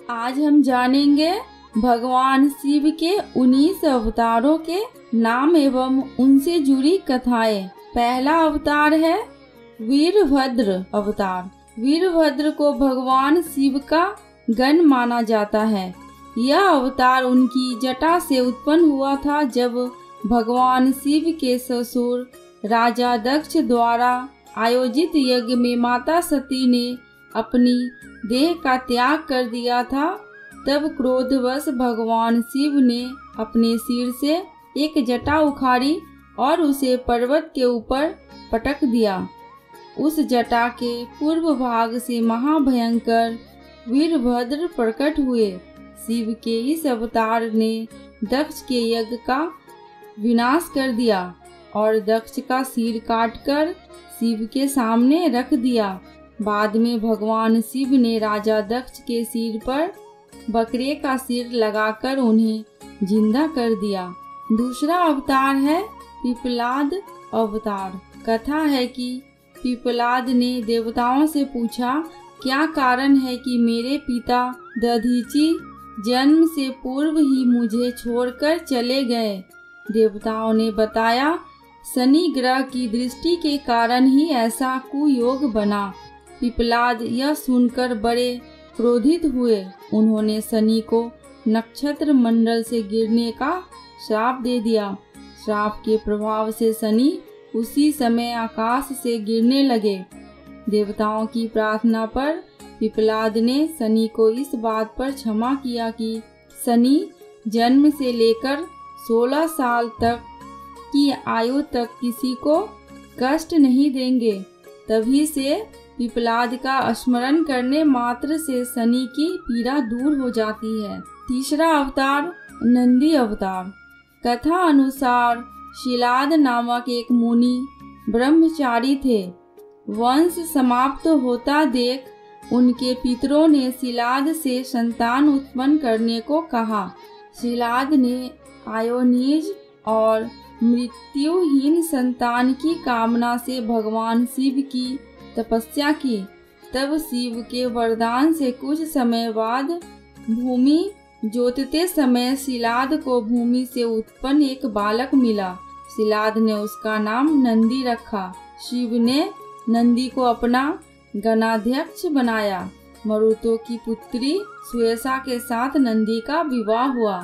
आज हम जानेंगे भगवान शिव के 19 अवतारों के नाम एवं उनसे जुड़ी कथाएं। पहला अवतार है वीरभद्र अवतार। वीरभद्र को भगवान शिव का गण माना जाता है। यह अवतार उनकी जटा से उत्पन्न हुआ था जब भगवान शिव के ससुर राजा दक्ष द्वारा आयोजित यज्ञ में माता सती ने अपनी देह का त्याग कर दिया था। तब क्रोधवश भगवान शिव ने अपने सिर से एक जटा उखाड़ी और उसे पर्वत के ऊपर पटक दिया। उस जटा के पूर्व भाग से महाभयंकर वीरभद्र प्रकट हुए। शिव के इस अवतार ने दक्ष के यज्ञ का विनाश कर दिया और दक्ष का सिर काटकर शिव के सामने रख दिया। बाद में भगवान शिव ने राजा दक्ष के सिर पर बकरे का सिर लगाकर उन्हें जिंदा कर दिया। दूसरा अवतार है पिप्पलाद अवतार। कथा है कि पिप्पलाद ने देवताओं से पूछा, क्या कारण है कि मेरे पिता दधीचि जन्म से पूर्व ही मुझे छोड़कर चले गए। देवताओं ने बताया, शनि ग्रह की दृष्टि के कारण ही ऐसा कुयोग बना। पिप्पलाद यह सुनकर बड़े क्रोधित हुए। उन्होंने शनि को नक्षत्र मंडल से गिरने का श्राप दे दिया। श्राप के प्रभाव से शनि उसी समय आकाश से गिरने लगे। देवताओं की प्रार्थना पर पिप्पलाद ने शनि को इस बात पर क्षमा किया कि शनि जन्म से लेकर 16 साल तक की आयु तक किसी को कष्ट नहीं देंगे। तभी से पिप्पलाद का स्मरण करने मात्र से शनि की पीड़ा दूर हो जाती है। तीसरा अवतार नंदी अवतार। कथा अनुसार शिलाद नामक एक मुनि ब्रह्मचारी थे। वंश समाप्त होता देख उनके पितरों ने शिलाद से संतान उत्पन्न करने को कहा। शिलाद ने आयोनिज और मृत्युहीन संतान की कामना से भगवान शिव की तपस्या की। तब शिव के वरदान से कुछ समय बाद भूमि जोतते समय शिलाद को भूमि से उत्पन्न एक बालक मिला। शिलाद ने उसका नाम नंदी रखा। शिव ने नंदी को अपना गणाध्यक्ष बनाया। मरुतों की पुत्री सुयसा के साथ नंदी का विवाह हुआ।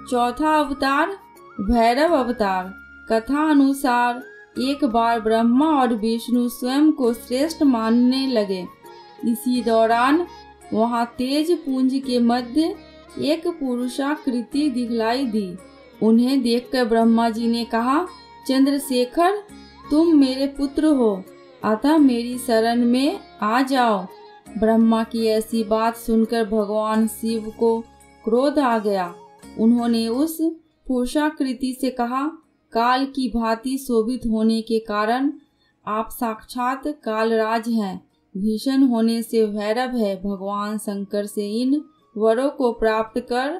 चौथा अवतार भैरव अवतार। कथा अनुसार एक बार ब्रह्मा और विष्णु स्वयं को श्रेष्ठ मानने लगे। इसी दौरान वहां तेज पुंज के मध्य एक पुरुषाकृति दिखलाई दी। उन्हें देखकर ब्रह्मा जी ने कहा, चंद्रशेखर, तुम मेरे पुत्र हो, अतः मेरी शरण में आ जाओ। ब्रह्मा की ऐसी बात सुनकर भगवान शिव को क्रोध आ गया। उन्होंने उस पुरुषाकृति से कहा, काल की भांति शोभित होने के कारण आप साक्षात कालराज हैं। भीषण होने से भैरव है। भगवान शंकर से इन वरों को प्राप्त कर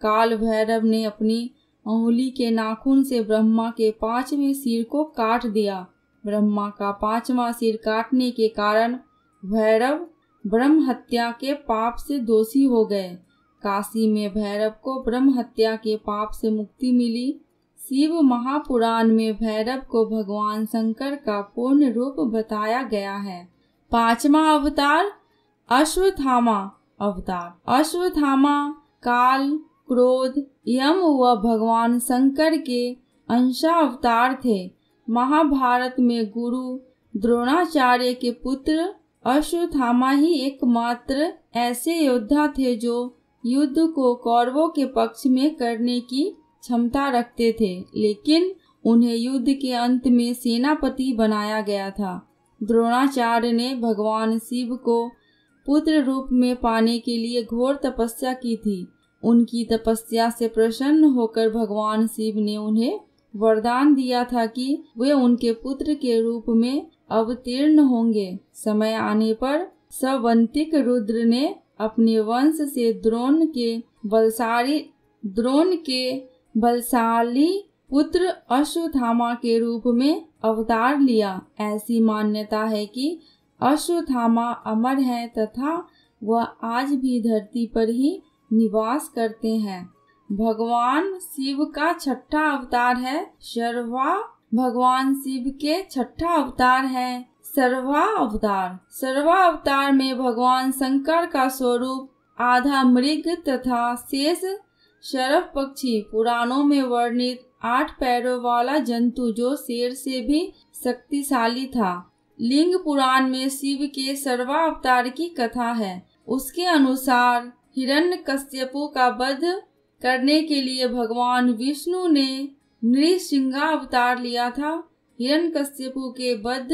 काल भैरव ने अपनी अंगुली के नाखून से ब्रह्मा के 5वें सिर को काट दिया। ब्रह्मा का 5वां सिर काटने के कारण भैरव ब्रह्म हत्या के पाप से दोषी हो गए। काशी में भैरव को ब्रह्म हत्या के पाप से मुक्ति मिली। शिव महापुराण में भैरव को भगवान शंकर का पूर्ण रूप बताया गया है। 5वां अवतार अश्वत्थामा अवतार। अश्वत्थामा काल, क्रोध, यम व भगवान शंकर के अंशा अवतार थे। महाभारत में गुरु द्रोणाचार्य के पुत्र अश्वत्थामा ही एकमात्र ऐसे योद्धा थे जो युद्ध को कौरवों के पक्ष में करने की क्षमता रखते थे, लेकिन उन्हें युद्ध के अंत में सेनापति बनाया गया था। द्रोणाचार्य ने भगवान शिव को पुत्र रूप में पाने के लिए घोर तपस्या की थी। उनकी तपस्या से प्रसन्न होकर भगवान शिव ने उन्हें वरदान दिया था कि वे उनके पुत्र के रूप में अवतीर्ण होंगे। समय आने पर सवंतिक रुद्र ने अपने वंश से द्रोण के बलशाली पुत्र अश्वत्थामा के रूप में अवतार लिया। ऐसी मान्यता है कि अश्वत्थामा अमर है तथा वह आज भी धरती पर ही निवास करते हैं। भगवान शिव का छठा अवतार है शर्वा। भगवान शिव के छठा अवतार है सर्वा अवतार। सर्वा अवतार में भगवान शंकर का स्वरूप आधा मृग तथा शेष शरभ पक्षी, पुराणों में वर्णित 8 पैरों वाला जंतु जो शेर से भी शक्तिशाली था। लिंग पुराण में शिव के सर्वा अवतार की कथा है। उसके अनुसार हिरण्यकश्यपु का वध करने के लिए भगवान विष्णु ने नृसिंह अवतार लिया था। हिरण्यकश्यपु के वध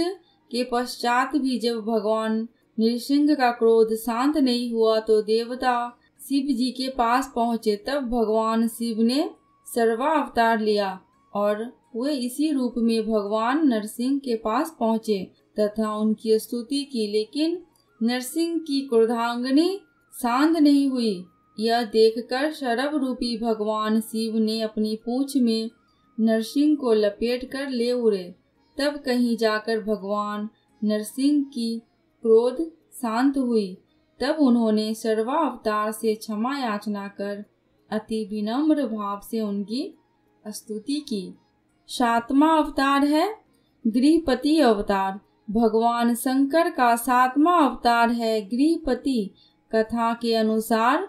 के पश्चात भी जब भगवान नृसिंह का क्रोध शांत नहीं हुआ तो देवता शिव जी के पास पहुँचे। तब भगवान शिव ने सर्वा अवतार लिया और वे इसी रूप में भगवान नरसिंह के पास पहुँचे तथा उनकी स्तुति की, लेकिन नरसिंह की क्रोधाग्नि शांत नहीं हुई। यह देखकर शरभ रूपी भगवान शिव ने अपनी पूंछ में नरसिंह को लपेट कर ले उड़े। तब कहीं जाकर भगवान नरसिंह की क्रोध शांत हुई। तब उन्होंने सर्वा अवतार से क्षमा याचना कर अति विनम्र भाव से उनकी स्तुति की। सातवां अवतार है गृहपति अवतार। भगवान शंकर का सातवां अवतार है गृहपति। कथा के अनुसार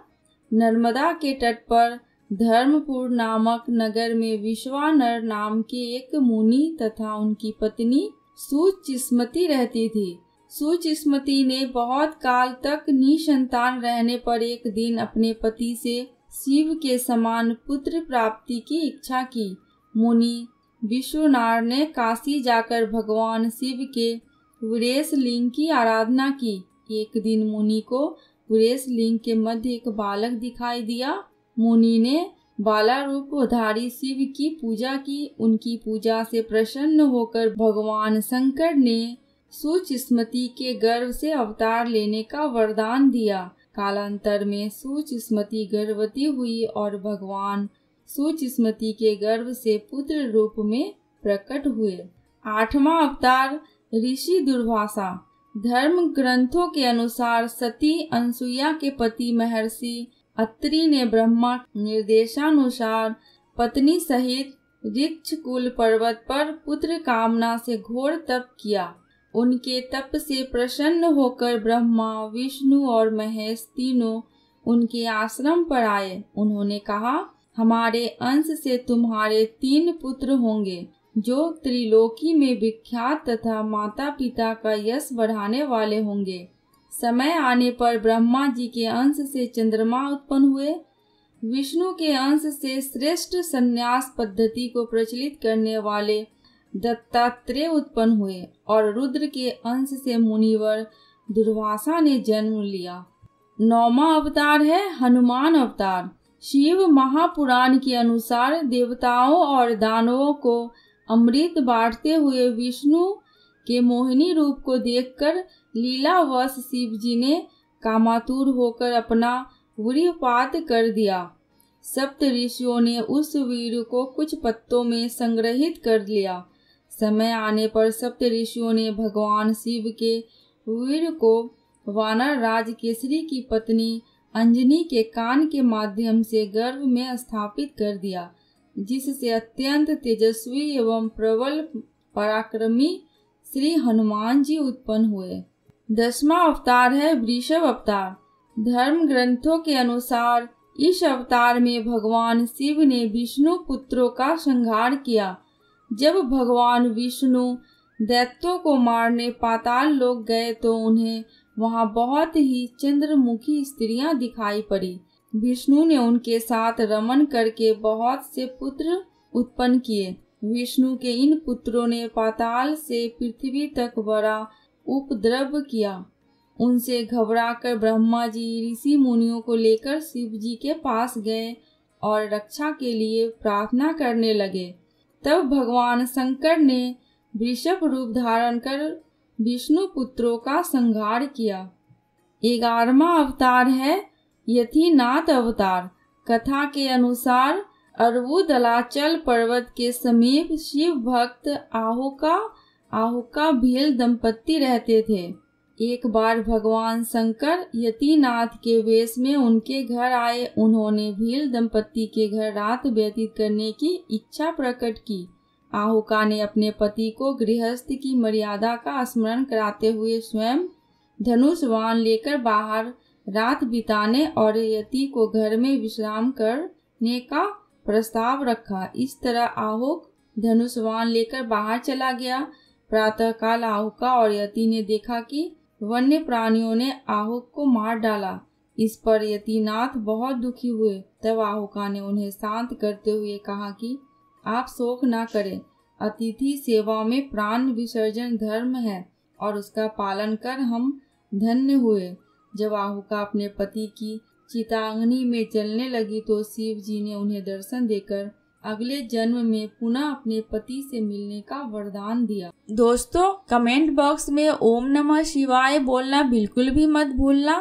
नर्मदा के तट पर धर्मपुर नामक नगर में विश्वानर नाम के एक मुनि तथा उनकी पत्नी सुचिस्मती रहती थी। सुचिस्मती ने बहुत काल तक निसंतान रहने पर एक दिन अपने पति से शिव के समान पुत्र प्राप्ति की इच्छा की। मुनि विश्वनार ने काशी जाकर भगवान शिव के वीरेश लिंग की आराधना की। एक दिन मुनि को वीरेश लिंग के मध्य एक बालक दिखाई दिया। मुनि ने बाला रूपधारी शिव की पूजा की। उनकी पूजा से प्रसन्न होकर भगवान शंकर ने सुचिस्मती के गर्भ से अवतार लेने का वरदान दिया। कालांतर में सुचिस्मती गर्भवती हुई और भगवान सुचिस्मती के गर्भ से पुत्र रूप में प्रकट हुए। आठवां अवतार ऋषि दुर्वासा। धर्म ग्रंथों के अनुसार सती अनसुईया के पति महर्षि अत्रि ने ब्रह्मा निर्देशानुसार पत्नी सहित ऋक्षकुल पर्वत पर पुत्र कामना से घोर तप किया। उनके तप से प्रसन्न होकर ब्रह्मा, विष्णु और महेश तीनों उनके आश्रम पर आए। उन्होंने कहा, हमारे अंश से तुम्हारे 3 पुत्र होंगे जो त्रिलोकी में विख्यात तथा माता पिता का यश बढ़ाने वाले होंगे। समय आने पर ब्रह्मा जी के अंश से चंद्रमा उत्पन्न हुए। विष्णु के अंश से श्रेष्ठ संन्यास पद्धति को प्रचलित करने वाले दत्तात्रेय उत्पन्न हुए और रुद्र के अंश से मुनिवर दुर्वासा ने जन्म लिया। 9वां अवतार है हनुमान अवतार। शिव महापुराण के अनुसार देवताओं और दानवों को अमृत बांटते हुए विष्णु के मोहिनी रूप को देखकर लीलावश शिव जी ने कामातुर होकर अपना वीर्यपात कर दिया। सप्त ऋषियों ने उस वीर को कुछ पत्तों में संग्रहित कर लिया। समय आने पर सप्त ऋषियों ने भगवान शिव के वीर को वानर राज केसरी की पत्नी अंजनी के कान के माध्यम से गर्भ में स्थापित कर दिया, जिससे अत्यंत तेजस्वी एवं प्रबल पराक्रमी श्री हनुमान जी उत्पन्न हुए। 10वां अवतार है वृषभ अवतार। धर्म ग्रंथों के अनुसार इस अवतार में भगवान शिव ने विष्णु पुत्रों का संहार किया। जब भगवान विष्णु दैत्यों को मारने पाताल लोक गए तो उन्हें वहां बहुत ही चंद्रमुखी स्त्रियां दिखाई पड़ी। विष्णु ने उनके साथ रमन करके बहुत से पुत्र उत्पन्न किए। विष्णु के इन पुत्रों ने पाताल से पृथ्वी तक बड़ा उपद्रव किया। उनसे घबराकर ब्रह्मा जी ऋषि मुनियों को लेकर शिव जी के पास गए और रक्षा के लिए प्रार्थना करने लगे। तब भगवान शंकर ने वृषभ रूप धारण कर विष्णु पुत्रों का संहार किया। 11वां अवतार है यतिनाथ अवतार। कथा के अनुसार अर्बुदलाचल पर्वत के समीप शिव भक्त आहुका भील दंपत्ति रहते थे। एक बार भगवान शंकर यतिनाथ के वेश में उनके घर आए। उन्होंने भील दंपत्ति के घर रात व्यतीत करने की इच्छा प्रकट की। आहुका ने अपने पति को गृहस्थ की मर्यादा का स्मरण कराते हुए स्वयं धनुष बाण लेकर बाहर रात बिताने और यति को घर में विश्राम करने का प्रस्ताव रखा। इस तरह आहुक धनुष बाण लेकर बाहर चला गया। प्रातःकाल आहुका और यति ने देखा कि वन्य प्राणियों ने आहुक को मार डाला। इस पर यतिनाथ बहुत दुखी हुए। तब आहुका ने उन्हें शांत करते हुए कहा कि आप शोक ना करें, अतिथि सेवा में प्राण विसर्जन धर्म है और उसका पालन कर हम धन्य हुए। जब आहुका अपने पति की चिताग्नि में जलने लगी तो शिव जी ने उन्हें दर्शन देकर अगले जन्म में पुनः अपने पति से मिलने का वरदान दिया। दोस्तों, कमेंट बॉक्स में ओम नमः शिवाय बोलना बिल्कुल भी मत भूलना।